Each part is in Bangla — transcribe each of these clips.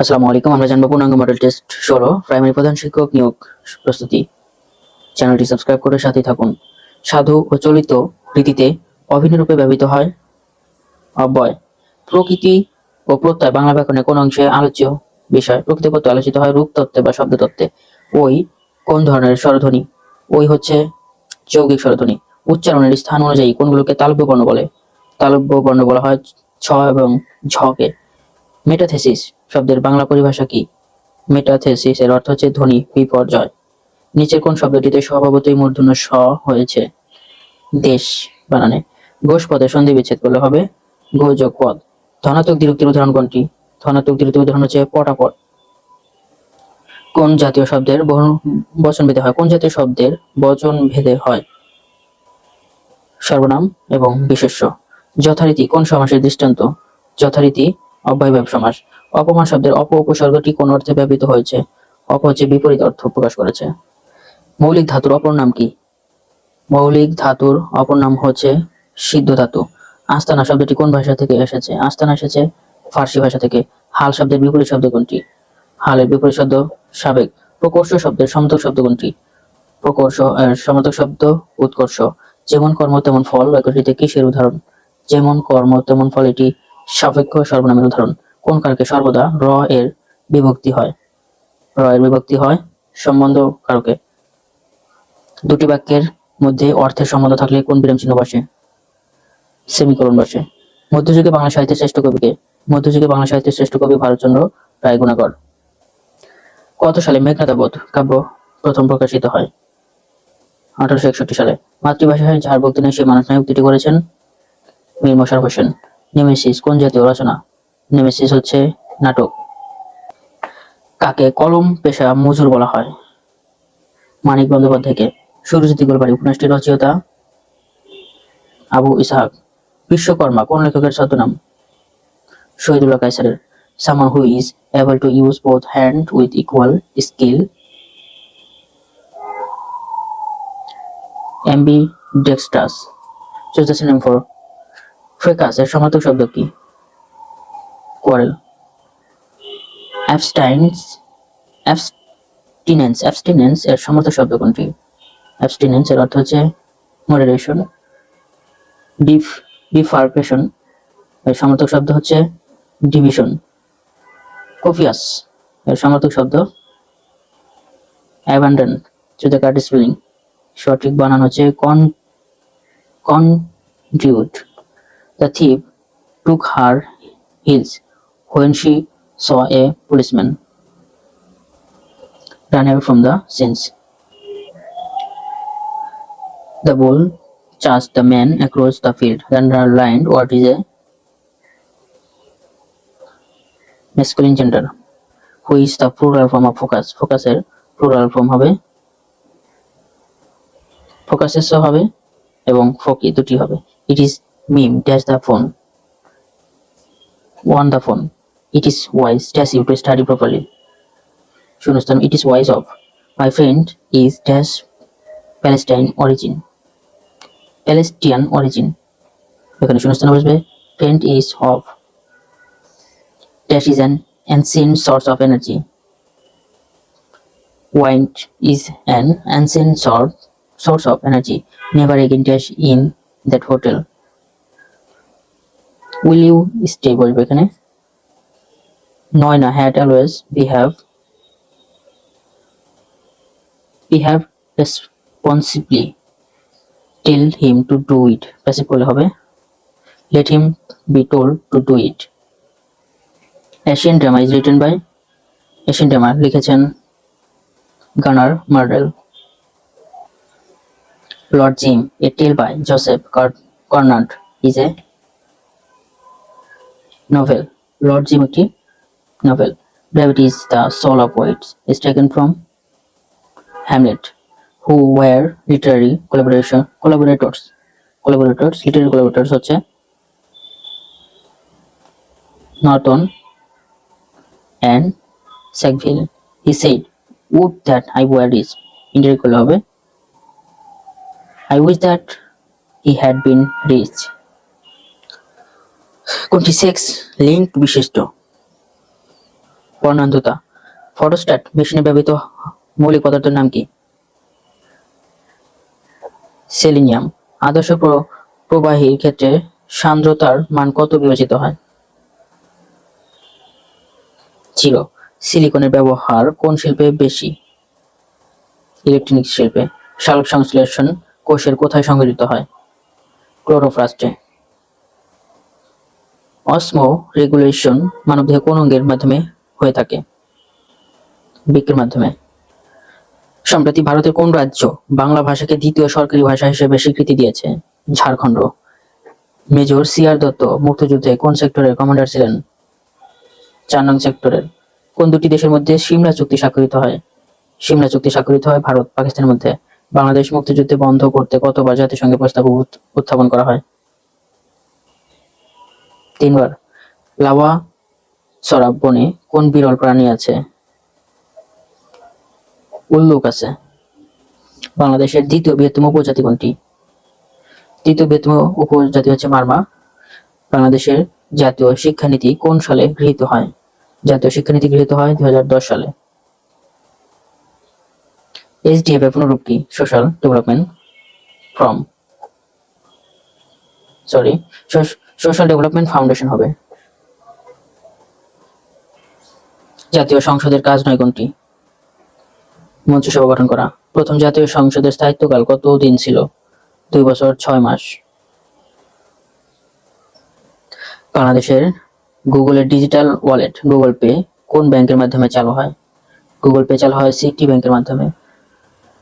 আসসালামু আলাইকুম। আমরা জানবো পূর্ণাঙ্গ মডেল টেস্ট 16 প্রাইমারি প্রধান শিক্ষক নিয়োগ প্রস্তুতি। চ্যানেলটি সাবস্ক্রাইব করে সাথে থাকুন। সাধু ও চলিত রীতিতে অভিন্ন রূপে ব্যবহৃত হয় অব্যয়। প্রকৃতি ও প্রত্যয় বাংলা ব্যাকরণে কোন অংশে আলোচ্য বিষয়? প্রকৃতি প্রত্যয় আলোচিত হয় রূপ তত্ত্বে বা শব্দ তত্ত্বে। ওই কোন ধরনের স্বরধ্বনি? ওই হচ্ছে যৌগিক স্বরধ্বনি। উচ্চারণের স্থান অনুযায়ী কোনগুলোকে তালব্য বর্ণ বলে? তালব্য বর্ণ বলা হয় ছ এবং ঝকে। মেটাথেসিস শব্দের বাংলা পরিভাষা কি? মেটাথেসিস এর অর্থ হচ্ছে ধ্বনি বিপর্যয়। নিচের কোন শব্দটিতে স্বভাবতই মূর্ধন্য স হয়েছে? দেশ বানানে। ঘোষ পদে সন্ধি বিচ্ছেদ করলে হবে গোযোগ পদ। ধনাত্মক দ্বিরুক্তির উদাহরণ কোনটি? ধনাত্মক দ্বিরুক্তির উদাহরণ হচ্ছে পটাপট। কোন জাতীয় শব্দের বচন ভেদে হয়? কোন জাতীয় শব্দের বচন ভেদে হয়? সর্বনাম এবং বিশেষ্য। যথারীতি কোন সমাসের দৃষ্টান্ত? যথারীতি অব্যয়ভাব সমাস। অপমান শব্দের অপ উপসর্গটি কোন অর্থে ব্যবহৃত হয়েছে? অপ হচ্ছে বিপরীত অর্থ প্রকাশ করেছে। মৌলিক ধাতুর অপর নাম কি? মৌলিক ধাতুর অপর নাম হচ্ছে সিদ্ধ ধাতু। আস্তানা শব্দটি কোন ভাষা থেকে এসেছে? আস্তানা এসেছে ফার্সি ভাষা থেকে। হাল শব্দের বিপরীত শব্দ কোনটি? হালের বিপরীত শব্দ সাবেক। প্রকর্ষ শব্দের সমর্থক শব্দ কোনটি? প্রকর্ষ এর সমর্থক শব্দ উৎকর্ষ। যেমন কর্ম তেমন ফল বাক্যটিতে কিসের উদাহরণ? যেমন কর্ম তেমন ফল এটি সাপেক্ষ সর্বনামের উদাহরণ। কোন কারকে সর্বদা র এর বিভক্তি হয়? র এর বিভক্তি হয় সম্বন্ধ কারকে। দুটি বাক্যের মধ্যে অর্থের সম্বন্ধ থাকলে কোন বিরাম চিহ্ন বসে? সেমিকোলন বসে। মধ্যযুগে বাংলা সাহিত্যের শ্রেষ্ঠ কবি কে? মধ্যযুগে বাংলা সাহিত্যের শ্রেষ্ঠ কবি ভারতচন্দ্র রায় গুণাকর। কত সালে মেঘনাদাবধ কাব্য প্রথম প্রকাশিত হয়? 1861 সালে। মাতৃভাষায় যার ভক্তি নেই সেই মানুষ নাই উক্তিটি করেছেন মীর মশাররফ হোসেন। নেমেসিস কোন জাতীয় রচনা? নেমেসিস হচ্ছে নাটক। কাকে কলম পেশা মজুর বলা হয়? মানিক বন্দ্যোপাধ্যায়কে। সুরুচিত গোলবাড়ি উপন্যাসটির রচয়িতা আবু ইসহাক। বিশ্বকর্মা কোন লেখকের ছদ্মনাম? Shahidullah কায়সারের। Someone who is able to use both hands with equal skill. Ambidextrous. Choose the synonym for fracas এর সমার্থক শব্দ কি? quarrel. Abstinence এর সমার্থক শব্দ কোনটি? Abstinence এর অর্থ হচ্ছে moderation. Bifurcation এর সমার্থক শব্দ হচ্ছে ডিভিশন। copious এর সমার্থক শব্দ abundant. Choose the correct spelling. সঠিক বানান হচ্ছে conduit. The thief took her heels when she saw a policeman. Ran away from the scenes. The bull charged the man across the field. The underlined word is a masculine gender. Who is the plural form of focus? Focus এর plural form হবে focuses হবে এবং ফকি দুটি হবে। It is meme dash the phone. On the phone. It is wise dash you to study properly. শূন্যস্থান it is wise of. My friend is dash Palestine origin. Palestinian origin. এখানে শূন্যস্থান বসবে friend is of. Dash is an ancient source of energy. Wind is an ancient source of energy. Never again dash in that hotel. Will you stay বলবে এখানে। Noina had always behave responsibly. Tell him to do it. Passive করলে হবে let him be told to do it. Asian drama is written by Asian drama লিখেছেন গানার মার্ডেল। Lord Jim, a tale by Joseph Conrad is a novel. Lord Jim একটি novel. Brevity is the soul of words is taken from Hamlet. Who were literary collaborators. Literary collaborators হচ্ছে Norton and Sackville. He said, would that I were rich. Indirect করলে হবে I wish that he had been rich. কোনটি সেক্স লিঙ্ক বিশিষ্ট? বর্ণান্ধতা। ফটোস্ট্যাট মেশিনে ব্যবহৃত মৌলিক পদার্থের নাম কি? সেলিনিয়াম। আদর্শ প্রবাহীর ক্ষেত্রে সান্দ্রতার মান কত বিবেচিত হয়? 0। সিলিকনের ব্যবহার কোন শিল্পে বেশি? ইলেকট্রনিক্স শিল্পে। সালোক সংশ্লেষণ কোষের কোথায় সংঘটিত হয়? ক্লোরোপ্লাস্টে। অসমো রেগুলেশন মানবদেহে কোন অঙ্গের মাধ্যমে হয়ে থাকে? বৃক্কের মাধ্যমে। সম্প্রতি ভারতের কোন রাজ্য বাংলা ভাষাকে দ্বিতীয় সরকারি ভাষা হিসেবে স্বীকৃতি দিয়েছে? ঝাড়খণ্ড। মেজর সি.আর. দত্ত মুক্তিযুদ্ধে কোন সেক্টরের কমান্ডার ছিলেন? 4 নং সেক্টরের। কোন দুটি দেশের মধ্যে সিমলা চুক্তি স্বাক্ষরিত হয়? সিমলা চুক্তি স্বাক্ষরিত হয় ভারত পাকিস্তানের মধ্যে। বাংলাদেশ মুক্তিযুদ্ধে বন্ধ করতে কতবার জাতিসংঘে প্রস্তাব উত্থাপন করা হয়? 3 বার। লাভা সরাব বনে কোন বিরল প্রাণী আছে? উল্লুক আছে। বাংলাদেশের দ্বিতীয় বৃহত্তম উপজাতি কোনটি? দ্বিতীয় বৃহত্তম উপজাতি হচ্ছে মারমা। বাংলাদেশের জাতীয় শিক্ষানীতি কোন সালে গৃহীত হয়? জাতীয় শিক্ষানীতি গৃহীত হয় 2010 সালে। SDF এর পুনরূপ কি? Social development from social development foundation হবে। জাতীয় সংসদের কাজ নয় কোনটি? মন্ত্রিসভা গঠন করা। প্রথম জাতীয় সংসদের স্থায়িত্বকাল কত দিন ছিল? 2 বছর 6 মাস। বাংলাদেশের গুগলের ডিজিটাল ওয়ালেট গুগল পে কোন ব্যাংকের মাধ্যমে চালু হয়? গুগল পে চালু হয় সিটি ব্যাংকের মাধ্যমে।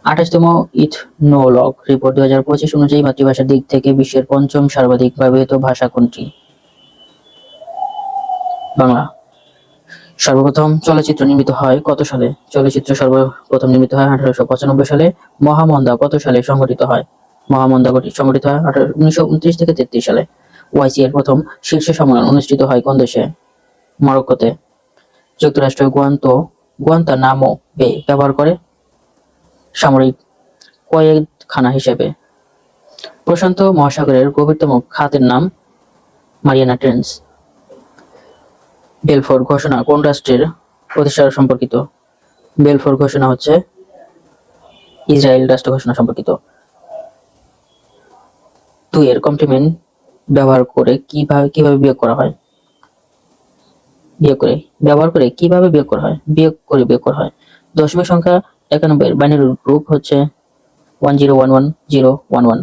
28তম ইথনোলগ রিপোর্ট 2025 অনুযায়ী মাতৃভাষার দিক থেকে বিশ্বের 5ম সর্বাধিক ব্যবহৃত ভাষা কোনটি? বাংলা। সর্বপ্রথম চলচ্চিত্র নির্মিত হয় কত সালে? চলচ্চিত্র সর্বপ্রথম নির্মিত হয় 1895 সালে। মহামন্দা কত সালে সংঘটিত হয়? মহামন্দা সংঘটিত হয় 1929 থেকে 33 সালে। ওআইসি এর প্রথম শীর্ষ সম্মেলন অনুষ্ঠিত হয় কোন দেশে? মরক্কোতে। যুক্তরাষ্ট্র গুয়ান্তানামো বে ব্যবহার করে সামরিক কয়েদখানা হিসেবে। প্রশান্ত মহাসাগরের গভীরতম খাতের নাম? Mariana trench. বেলফোর ঘোষণা কোন রাষ্ট্রের প্রতিষ্ঠা সম্পর্কিত? বেলফোর ঘোষণা হচ্ছে ইসরায়েল রাষ্ট্র ঘোষণা সম্পর্কিত। 2 এর কমপ্লিমেন্ট ব্যবহার করে কিভাবে বিয়োগ করা হয়? ব্যবহার করে কিভাবে বিয়োগ করা হয়? বিয়োগ করা হয়। দশমিক সংখ্যা 91 এর বাইনারি রূপ হচ্ছে 1011 011।